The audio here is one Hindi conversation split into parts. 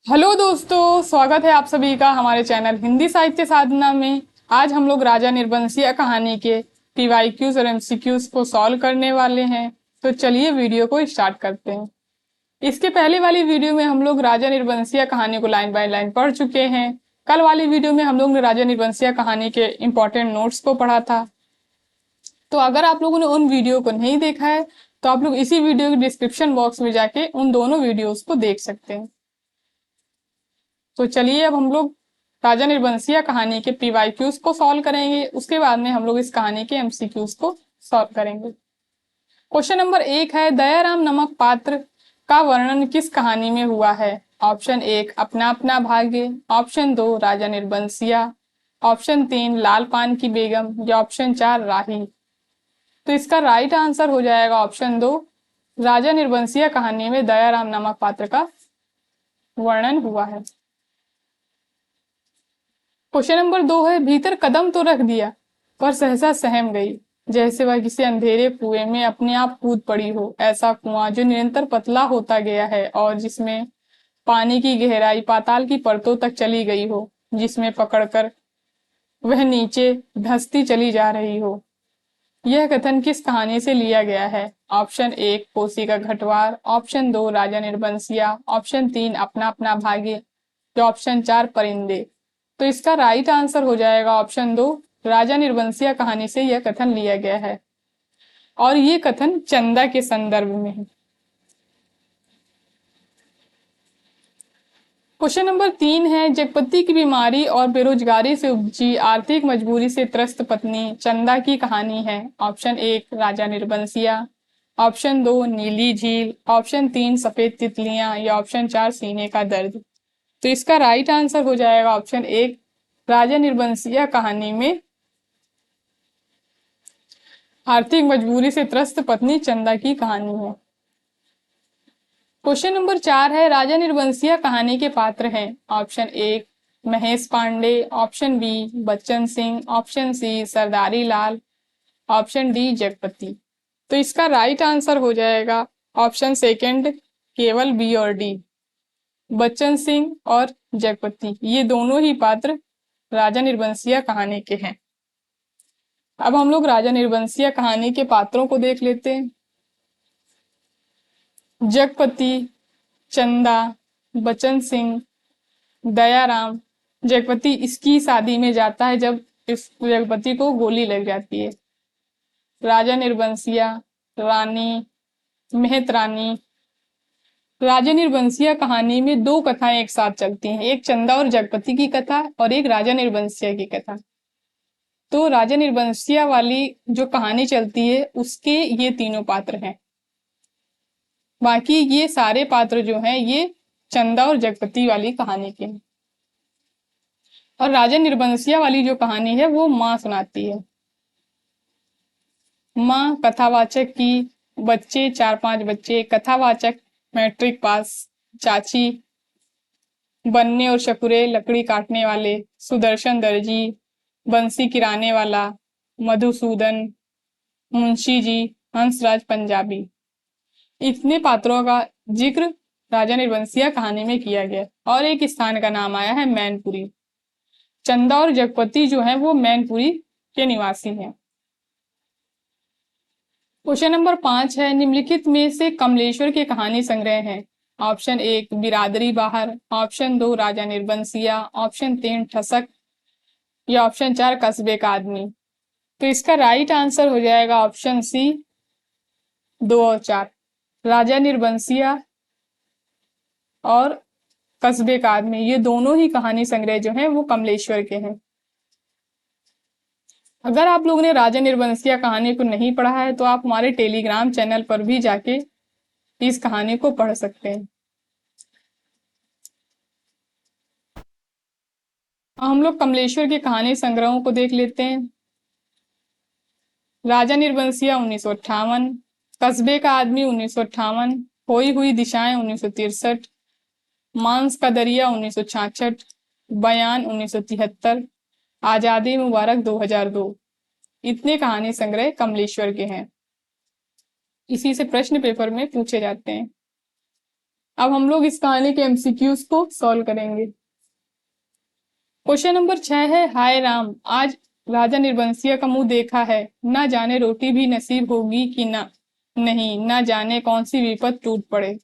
हेलो दोस्तों, स्वागत है आप सभी का हमारे चैनल हिंदी साहित्य साधना में। आज हम लोग राजा निर्बंसिया कहानी के पीवाईक्यूज और एमसीक्यूज को सॉल्व करने वाले हैं। तो चलिए वीडियो को स्टार्ट करते हैं। इसके पहले वाली वीडियो में हम लोग राजा निर्बंसिया कहानी को लाइन बाय लाइन पढ़ चुके हैं। कल वाली वीडियो में हम लोग ने राजा निर्बंसिया कहानी के इंपॉर्टेंट नोट्स को पढ़ा था। तो अगर आप लोगों ने उन वीडियो को नहीं देखा है तो आप लोग इसी वीडियो के डिस्क्रिप्शन बॉक्स में जाके उन दोनों वीडियोस को देख सकते हैं। तो चलिए अब हम लोग राजा निर्बंसिया कहानी के पीवाईक्यूज को सॉल्व करेंगे। उसके बाद में हम लोग इस कहानी के एमसीक्यूज को सॉल्व करेंगे। क्वेश्चन नंबर 1 है, दयाराम नामक पात्र का वर्णन किस कहानी में हुआ है? ऑप्शन 1 अपना अपना भाग्य, ऑप्शन 2 राजा निर्बंसिया, ऑप्शन 3 लाल पान की बेगम या ऑप्शन 4 राही। तो इसका राइट आंसर हो जाएगा ऑप्शन 2, राजा निर्बंसिया कहानी में दयाराम नामक पात्र का वर्णन हुआ है। क्वेश्चन नंबर 2 है, भीतर कदम तो रख दिया पर सहसा सहम गई, जैसे वह किसी अंधेरे कुएं में अपने आप कूद पड़ी हो। ऐसा कुआं जो निरंतर पतला होता गया है और जिसमें पानी की गहराई पाताल की परतों तक चली गई हो, जिसमें पकड़कर वह नीचे धंसती चली जा रही हो। यह कथन किस कहानी से लिया गया है? ऑप्शन 1 कोसी का घटवार, ऑप्शन 2 राजा निर्बंसिया, ऑप्शन 3 अपना अपना भाग्य या ऑप्शन 4 परिंदे। तो इसका राइट आंसर हो जाएगा ऑप्शन 2, राजा निर्बंसिया कहानी से यह कथन लिया गया है और ये कथन चंदा के संदर्भ में है। क्वेश्चन नंबर 3 है, जगपति की बीमारी और बेरोजगारी से उपजी आर्थिक मजबूरी से त्रस्त पत्नी चंदा की कहानी है। ऑप्शन 1 राजा निर्बंसिया, ऑप्शन 2 नीली झील, ऑप्शन 3 सफेद तितलियां या ऑप्शन 4 सीने का दर्द। तो इसका राइट आंसर हो जाएगा ऑप्शन 1, राजा निर्बंसिया कहानी में आर्थिक मजबूरी से त्रस्त पत्नी चंदा की कहानी है। क्वेश्चन नंबर 4 है, राजा निर्बंसिया कहानी के पात्र हैं। Option 1 Mahesh Pandey, option b Bachchan Singh, option c Sardari Lal, option d Jagpati. तो इसका राइट आंसर हो जाएगा ऑप्शन सेकंड, केवल बी और डी, बच्चन सिंह और जगपति। ये दोनों ही पात्र राजा निर्बंसिया कहानी के हैं। अब हम लोग राजा निर्बंसिया कहानी के पात्रों को देख लेते हैं। जगपति, चंदा, बच्चन सिंह, दयाराम। जगपति इसकी शादी में जाता है जब इस जगपति को गोली लग जाती है। राजा निर्बंसिया, रानी, मेहत रानी। राजा निर्बंसिया कहानी में दो कथाएं एक साथ चलती हैं, एक चंदा और जगपति की कथा और एक राजा निर्बंसिया की कथा। तो राजा निर्बंसिया वाली जो कहानी चलती है उसके ये तीनों पात्र हैं। बाकी ये सारे पात्र जो हैं ये चंदा और जगपति वाली कहानी के हैं। और राजा निर्बंसिया वाली जो कहानी है वो माँ सुनाती है। माँ कथावाचक की, बच्चे 4-5 बच्चे, कथावाचक मैट्रिक पास, चाची बनने और शकुरे लकड़ी काटने वाले, सुदर्शन दर्जी, बंसी किराने वाला, मधुसूदन, मुंशी जी, हंसराज पंजाबी। इतने पात्रों का जिक्र राजा निर्बंसिया कहानी में किया गया और एक स्थान का नाम आया है मैनपुरी। चंदा और जगपति जो है वो मैनपुरी के निवासी हैं। क्वेश्चन नंबर 5 है, निम्नलिखित में से कमलेश्वर के कहानी संग्रह है। ऑप्शन 1 बिरादरी बाहर, ऑप्शन 2 राजा निर्बंसिया, ऑप्शन 3 ठसक या ऑप्शन 4 कस्बे का आदमी। तो इसका राइट आंसर हो जाएगा ऑप्शन सी 2 और 4, राजा निर्बंसिया और कस्बे का आदमी। ये दोनों ही कहानी संग्रह जो हैं वो कमलेश्वर के हैं। अगर आप लोगों ने राजा निर्बंसिया कहानी को नहीं पढ़ा है तो आप हमारे टेलीग्राम चैनल पर भी जाके इस कहानी को पढ़ सकते हैं। हम लोग कमलेश्वर के कहानी संग्रहों को देख लेते हैं। राजा निर्बंसिया 1958, कस्बे का आदमी 1958, खोई हुई दिशाएं 1963, मांस का दरिया 1966, बयान 1973, आजादी मुबारक 2002। इतने कहानी संग्रह कमलेश्वर के हैं। इसी से प्रश्न पेपर में पूछे जाते हैं। अब हम लोग इस कहानी के एमसीक्यूज को सॉल्व करेंगे। क्वेश्चन नंबर 6 है, हाय राम, आज राजा निर्बंसिया का मुंह देखा है, ना जाने रोटी भी नसीब होगी कि ना नहीं, ना जाने कौन सी विपत टूट पड़े।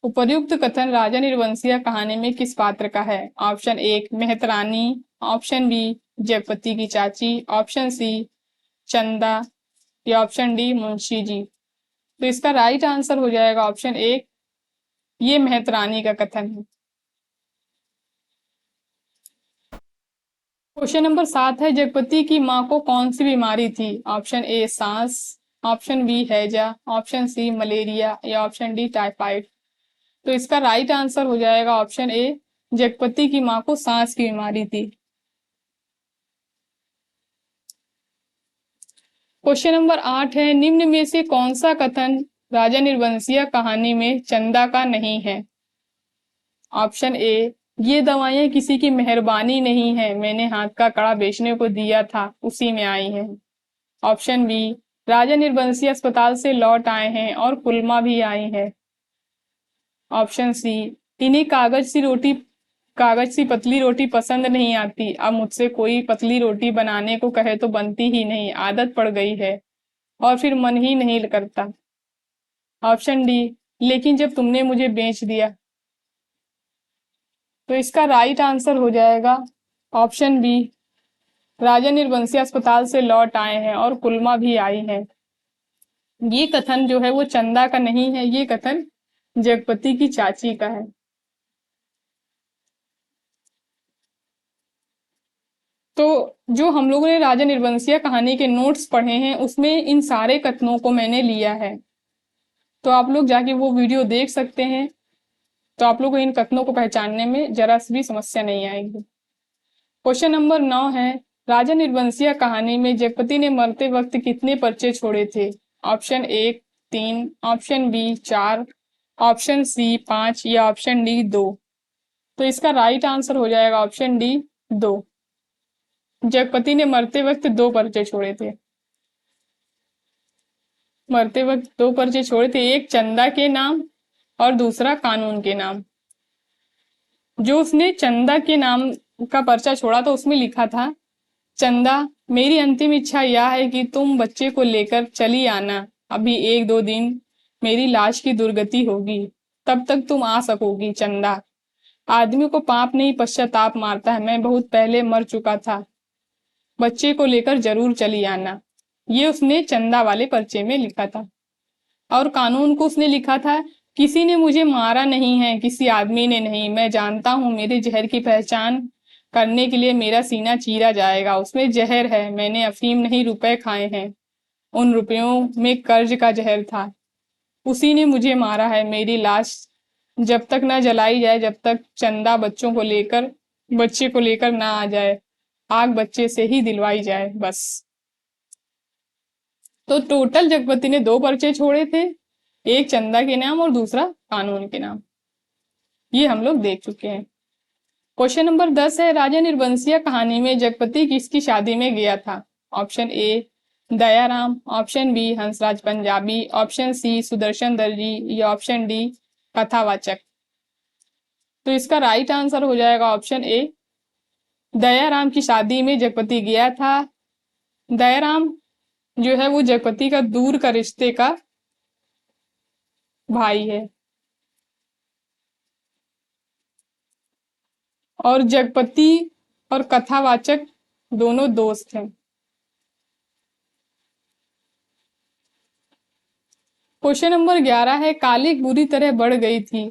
उपर्युक्त कथन राजा निर्बंसिया कहानी में किस पात्र का है? ऑप्शन 1 मेहतरानी, ऑप्शन बी जगपति की चाची, ऑप्शन सी चंदा, या ऑप्शन डी मुंशी जी। तो इसका राइट आंसर हो जाएगा ऑप्शन 1, ये मेहतरानी का कथन है। क्वेश्चन नंबर 7 है, जगपति की माँ को कौन सी बीमारी थी? ऑप्शन ए सांस, ऑप्शन बी हैजा, ऑप्शन सी मलेरिया, या ऑप्शन डी टाइफाइड। तो इसका राइट आंसर हो जाएगा ऑप्शन ए, जगपति की माँ को सांस की बीमारी थी। क्वेश्चन नंबर 8 है, निम्न में से कौन सा कथन राजा निर्बंसिया कहानी में चंदा का नहीं है? ऑप्शन ए, ये दवाएं किसी की मेहरबानी नहीं है, मैंने हाथ का कड़ा बेचने को दिया था उसी में आई हैं। ऑप्शन बी, राजा निर्बंसी अस्पताल से लौट आए हैं और कुलमा भी आई है। ऑप्शन सी, इन्हें कागज सी पतली रोटी पसंद नहीं आती, अब मुझसे कोई पतली रोटी बनाने को कहे तो बनती ही नहीं, आदत पड़ गई है और फिर मन ही नहीं करता। ऑप्शन डी, लेकिन जब तुमने मुझे बेच दिया। तो इसका राइट आंसर हो जाएगा ऑप्शन बी, राजा निर्बंसी अस्पताल से लौट आए हैं और कुलमा भी आई है। ये कथन जो है वो चंदा का नहीं है, ये कथन जगपति की चाची का है। तो जो हम लोगों ने राजा निर्बंसिया कहानी के नोट्स पढ़े हैं उसमें इन सारे कथनों को मैंने लिया है, तो आप लोग जाके वो वीडियो देख सकते हैं, तो आप लोग को इन कथनों को पहचानने में जरा सी भी समस्या नहीं आएगी। क्वेश्चन नंबर 9 है, राजा निर्बंसिया कहानी में जगपति ने मरते वक्त कितने पर्चे छोड़े थे? Option 1 3, option B 4, option C 5, या ऑप्शन डी 2। तो इसका राइट आंसर हो जाएगा ऑप्शन डी 2। जगपति ने मरते वक्त 2 पर्चे छोड़े थे। मरते वक्त 2 पर्चे छोड़े थे, एक चंदा के नाम और दूसरा कानून के नाम। जो उसने चंदा के नाम का पर्चा छोड़ा तो उसमें लिखा था, चंदा, मेरी अंतिम इच्छा यह है कि तुम बच्चे को लेकर चली आना, अभी 1-2 दिन मेरी लाश की दुर्गति होगी, तब तक तुम आ सकोगी चंदा। आदमी को पाप नहीं पश्चाताप मारता है, मैं बहुत पहले मर चुका था, बच्चे को लेकर जरूर चली आना। ये उसने चंदा वाले पर्चे में लिखा था। और कानून को उसने लिखा था, किसी ने मुझे मारा नहीं है, किसी आदमी ने नहीं, मैं जानता हूं मेरे जहर की पहचान करने के लिए मेरा सीना चीरा जाएगा, उसमें जहर है, मैंने अफीम नहीं रुपए खाए हैं, उन रुपयों में कर्ज का जहर था, उसी ने मुझे मारा है, मेरी लाश जब तक ना जलाई जाए, जब तक चंदा बच्चे को लेकर ना आ जाए, आग बच्चे से ही दिलवाई जाए बस। तो टोटल जगपति ने 2 पर्चे छोड़े थे, एक चंदा के नाम और दूसरा कानून के नाम। ये हम लोग देख चुके हैं। क्वेश्चन नंबर 10 है, राजा निर्बंसिया कहानी में जगपति किसकी शादी में गया था? Option A Dayaram, option B Hansraj Punjabi, option C Sudarshan दर्जी, या ऑप्शन डी कथावाचक। तो इसका राइट आंसर हो जाएगा ऑप्शन ए, दयाराम की शादी में जगपति गया था। दयाराम जो है वो जगपति का दूर का रिश्ते का भाई है और जगपति और कथावाचक दोनों दोस्त हैं। क्वेश्चन नंबर 11 है, कालिक बुरी तरह बढ़ गई थी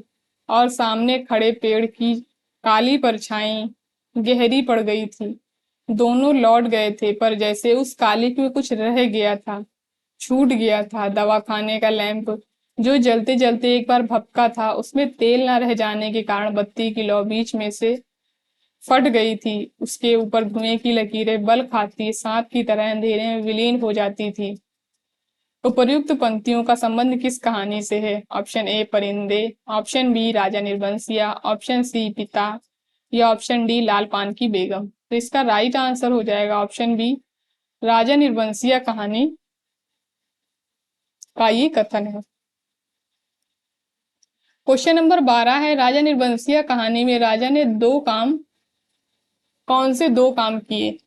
और सामने खड़े पेड़ की काली परछाई गहरी पड़ गई थी, दोनों लौट गए थे, पर जैसे उस कालिक में कुछ रह गया था, छूट गया था। दवाखाने का लैंप जो जलते जलते एक बार भपका था, उसमें तेल न रह जाने के कारण बत्ती की लौ बीच में से फट गई थी, उसके ऊपर धुएं की लकीरें बल खाती सांप की तरह अंधेरे में विलीन हो जाती थी। उपर्युक्त पंक्तियों का संबंध किस कहानी से है? ऑप्शन ए परिंदे, ऑप्शन बी राजा निर्बंसिया, ऑप्शन सी पिता, या ऑप्शन डी लाल पान की बेगम। तो इसका राइट आंसर हो जाएगा ऑप्शन बी, राजा निर्बंसिया कहानी का ये कथन है। क्वेश्चन नंबर 12 है, राजा निर्बंसिया कहानी में राजा ने कौन से दो काम किए?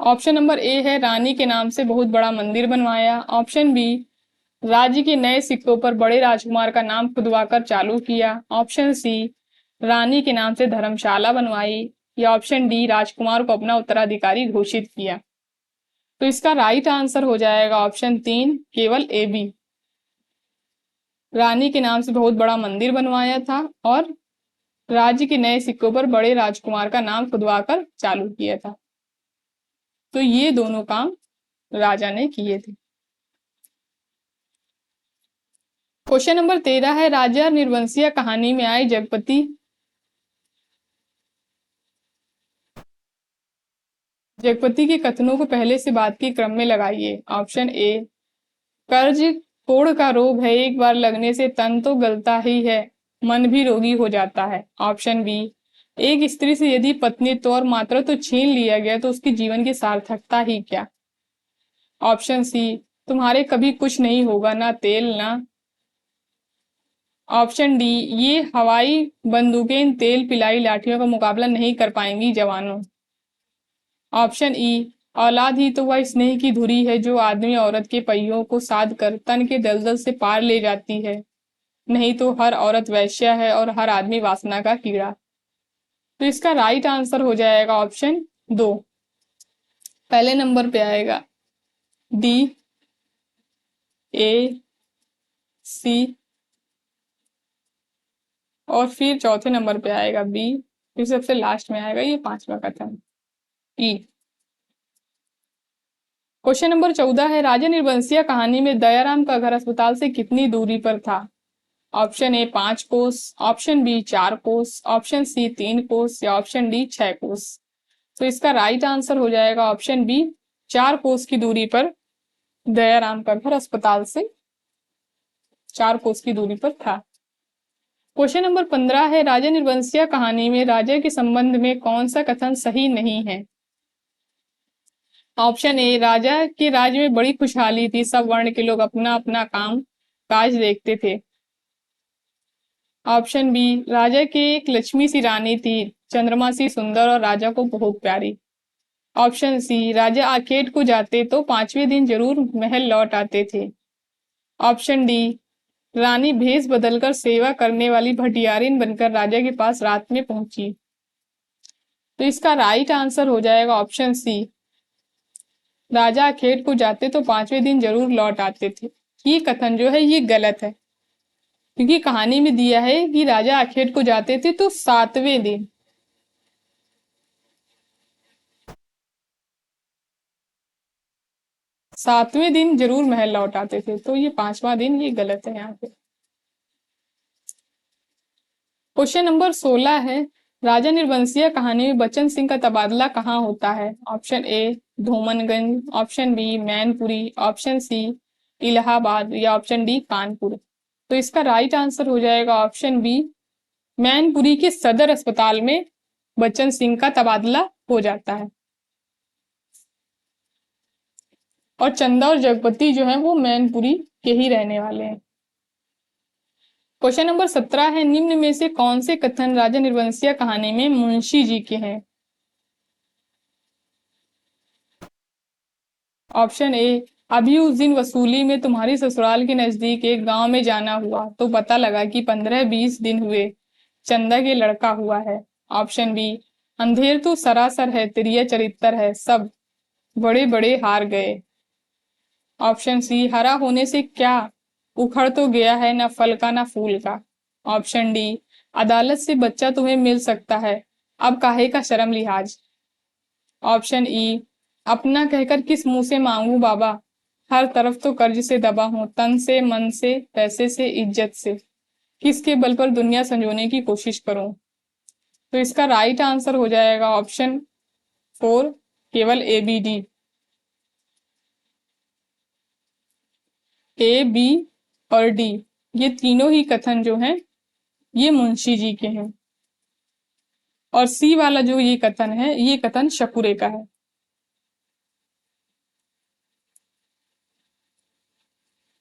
ऑप्शन नंबर ए है, रानी के नाम से बहुत बड़ा मंदिर बनवाया। ऑप्शन बी, राज्य के नए सिक्कों पर बड़े राजकुमार का नाम खुदवाकर चालू किया। ऑप्शन सी, रानी के नाम से धर्मशाला बनवाई। या ऑप्शन डी, राजकुमार को अपना उत्तराधिकारी घोषित किया। तो इसका राइट आंसर हो जाएगा ऑप्शन 3, केवल ए बी। रानी के नाम से बहुत बड़ा मंदिर बनवाया था और राज्य के नए सिक्कों पर बड़े राजकुमार का नाम खुदवाकर चालू किया था। तो ये दोनों काम राजा ने किए थे। क्वेश्चन नंबर 13 है, राजा निर्वंशिया कहानी में आए जगपति के कथनों को पहले से बात के क्रम में लगाइए। ऑप्शन ए, कर्ज कोढ़ का रोग है, एक बार लगने से तन तो गलता ही है, मन भी रोगी हो जाता है। ऑप्शन बी, एक स्त्री से यदि पत्नीत्व और मात्र तो छीन लिया गया तो उसके जीवन की सार्थकता ही क्या। ऑप्शन सी, तुम्हारे कभी कुछ नहीं होगा, ना तेल ना। ऑप्शन डी, ये हवाई बंदूकें इन तेल पिलाई लाठियों का मुकाबला नहीं कर पाएंगी जवानों। ऑप्शन ई, औलाद ही तो वह स्नेह की धुरी है जो आदमी औरत के पहियों को साध कर तन के दलदल से पार ले जाती है, नहीं तो हर औरत वैश्या है और हर आदमी वासना का कीड़ा। तो इसका राइट आंसर हो जाएगा ऑप्शन 2। पहले नंबर पे आएगा डी, ए, सी और फिर चौथे नंबर पे आएगा बी, फिर सबसे लास्ट में आएगा ये पांचवा कथन ई। क्वेश्चन नंबर 14 है, राजा निर्बंसिया कहानी में दयाराम का घर अस्पताल से कितनी दूरी पर था? ऑप्शन ए 5 कोस, ऑप्शन बी 4 कोस, ऑप्शन सी 3 कोस या ऑप्शन डी 6 कोस। तो इसका राइट आंसर हो जाएगा ऑप्शन बी, 4 कोस की दूरी पर दयाराम का घर अस्पताल से 4 कोस की दूरी पर था। क्वेश्चन नंबर 15 है, राजा निर्बंसिया कहानी में राजा के संबंध में कौन सा कथन सही नहीं है? ऑप्शन ए, राजा के राज्य में बड़ी खुशहाली थी, सब वर्ण के लोग अपना अपना काम काज देखते थे। ऑप्शन बी, राजा के एक लक्ष्मी सी रानी थी, चंद्रमा सी सुंदर और राजा को बहुत प्यारी। ऑप्शन सी, राजा आखेट को जाते तो 5वें दिन जरूर महल लौट आते थे। ऑप्शन डी, रानी भेष बदलकर सेवा करने वाली भटियारिन बनकर राजा के पास रात में पहुंची। तो इसका राइट आंसर हो जाएगा ऑप्शन सी, राजा आखेट को जाते तो 5वें दिन जरूर लौट आते थे। ये कथन जो है ये गलत है, क्योंकि कहानी में दिया है कि राजा आखेट को जाते थे तो 7वें दिन। सातवें दिन जरूर महल लौट आते थे, तो ये 5वां दिन ये गलत है यहाँ पे। क्वेश्चन नंबर 16 है, राजा निर्बंसिया कहानी में बच्चन सिंह का तबादला कहाँ होता है? Option A, Dhoomanganj, option B, Mainpuri, option C, Allahabad या ऑप्शन डी, कानपुर। तो इसका राइट आंसर हो जाएगा ऑप्शन बी, मैनपुरी के सदर अस्पताल में बच्चन सिंह का तबादला हो जाता है। और चंदा और जगपति जो है वो मैनपुरी के ही रहने वाले हैं। क्वेश्चन नंबर 17 है, निम्न में से कौन से कथन राजा निर्बंसिया कहानी में मुंशी जी के हैं? ऑप्शन ए, अभी उस दिन वसूली में तुम्हारी ससुराल के नजदीक एक गांव में जाना हुआ तो पता लगा कि 15-20 दिन हुए चंदा के लड़का हुआ है। ऑप्शन बी, अंधेर तो सरासर है, तिरिया चरित्र है, सब बड़े बड़े हार गए। ऑप्शन सी, हरा होने से क्या उखड़ तो गया है, ना फल का ना फूल का। ऑप्शन डी, अदालत से बच्चा तुम्हें मिल सकता है, अब काहे का शर्म लिहाज। ऑप्शन ई, अपना कहकर किस मुंह से मांगू बाबा, हर तरफ तो कर्ज से दबा हूं, तन से मन से पैसे से इज्जत से, किसके बल पर दुनिया संजोने की कोशिश करूं। तो इसका राइट आंसर हो जाएगा ऑप्शन 4, केवल A B D. A, B और डी ये तीनों ही कथन जो हैं ये मुंशी जी के हैं, और सी वाला जो ये कथन है ये कथन शकुरे का है।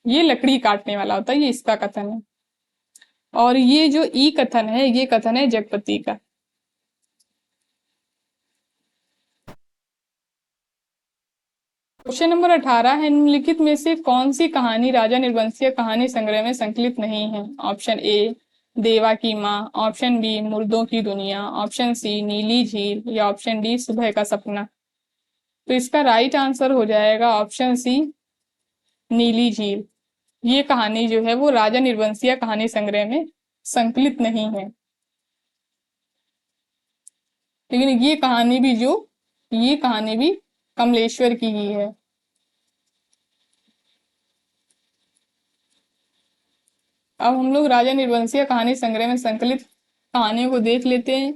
ये लकड़ी काटने वाला होता है, ये इसका कथन है। और ये जो ई कथन है, ये कथन है जगपति का। क्वेश्चन नंबर 18 है, निम्नलिखित में से कौन सी कहानी राजा निर्वंशीय कहानी संग्रह में संकलित नहीं है? ऑप्शन ए देवा की माँ, ऑप्शन बी मुर्दों की दुनिया, ऑप्शन सी नीली झील, या ऑप्शन डी सुबह का सपना। तो इसका राइट आंसर हो जाएगा ऑप्शन सी नीली झील। ये कहानी जो है वो राजा निर्वंशीय कहानी संग्रह में संकलित नहीं है, लेकिन ये कहानी भी कमलेश्वर की ही है। अब हम लोग राजा निर्वंशीय कहानी संग्रह में संकलित कहानियों को देख लेते हैं।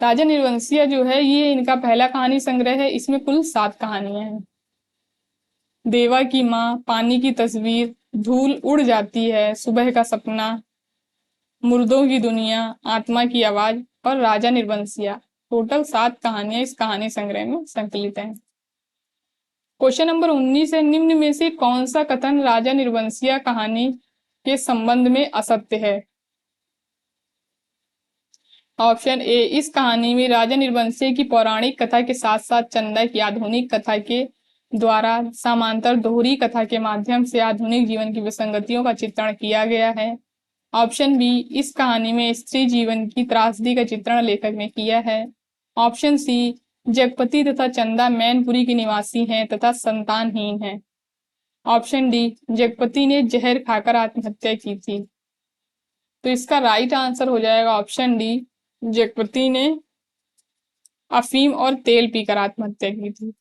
राजा निर्वंशीय जो है ये इनका पहला कहानी संग्रह है, इसमें कुल 7 कहानियां हैं। देवा की माँ, पानी की तस्वीर, धूल उड़ जाती है, सुबह का सपना, मुर्दों की दुनिया, आत्मा की आवाज और राजा निर्वंशिया। टोटल 7 कहानियां इस कहानी संग्रह में संकलित हैं। क्वेश्चन नंबर 19 है, निम्न में से कौन सा कथन राजा निर्वंशिया कहानी के संबंध में असत्य है? ऑप्शन ए, इस कहानी में राजा निर्वंशीय की पौराणिक कथा के साथ साथ चंदा की आधुनिक कथा के द्वारा समांतर दोहरी कथा के माध्यम से आधुनिक जीवन की विसंगतियों का चित्रण किया गया है। ऑप्शन बी, इस कहानी में स्त्री जीवन की त्रासदी का चित्रण लेखक ने किया है। ऑप्शन सी, जगपति तथा चंदा मैनपुरी के निवासी हैं तथा संतानहीन हैं। ऑप्शन डी, जगपति ने जहर खाकर आत्महत्या की थी। तो इसका राइट आंसर हो जाएगा ऑप्शन डी, जगपति ने अफीम और तेल पीकर आत्महत्या की थी।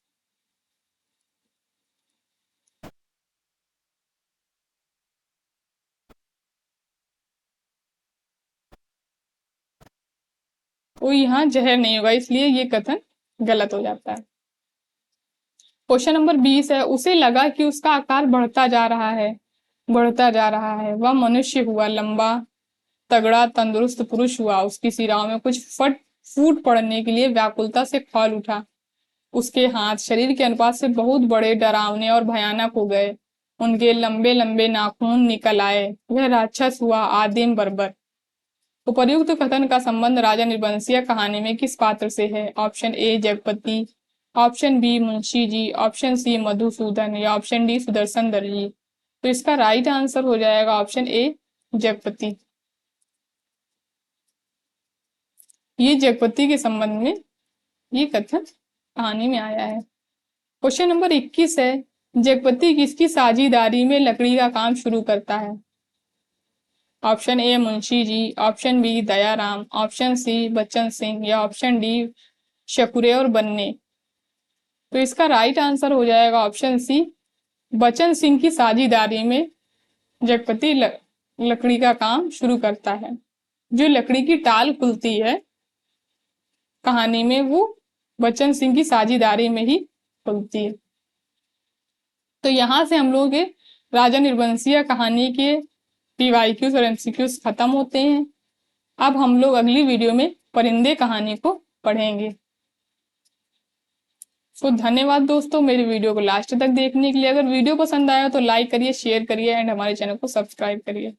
तो यहाँ जहर नहीं होगा, इसलिए ये कथन गलत हो जाता है। क्वेश्चन नंबर 20 है, उसे लगा कि उसका आकार बढ़ता जा रहा है, वह मनुष्य हुआ, लंबा तगड़ा तंदुरुस्त पुरुष हुआ, उसकी सिराओं में कुछ फूट पड़ने के लिए व्याकुलता से खौल उठा। उसके हाथ शरीर के अनुपात से बहुत बड़े, डरावने और भयानक हो गए। उनके लंबे लंबे नाखून निकल आए। वह राक्षस हुआ, आदिम बर्बर। उपर्युक्त कथन का संबंध राजा निर्वंशीय कहानी में किस पात्र से है? Option A Jagpati, option B Munshi ji, option C Madhusudan, या ऑप्शन डी सुदर्शन दर्जी। तो इसका राइट आंसर हो जाएगा ऑप्शन ए जगपति। ये जगपति के संबंध में ये कथन कहानी में आया है। क्वेश्चन नंबर 21 है, जगपति किसकी साझेदारी में लकड़ी का काम शुरू करता है? Option A Munshi ji, option B Dayaram, option C Bachchan Singh, या ऑप्शन डी शकुरे और बन्ने। तो इसका राइट आंसर हो जाएगा ऑप्शन सी, बच्चन सिंह की साझेदारी में जगपति लकड़ी का काम शुरू करता है। जो लकड़ी की टाल खुलती है कहानी में, वो बच्चन सिंह की साझेदारी में ही खुलती है। तो यहाँ से हम लोग राजा निर्वंशीय कहानी के PYQs और MCQs खत्म होते हैं। अब हम लोग अगली वीडियो में परिंदे कहानी को पढ़ेंगे। तो धन्यवाद दोस्तों मेरी वीडियो को लास्ट तक देखने के लिए। अगर वीडियो पसंद आया तो लाइक करिए, शेयर करिए एंड हमारे चैनल को सब्सक्राइब करिए।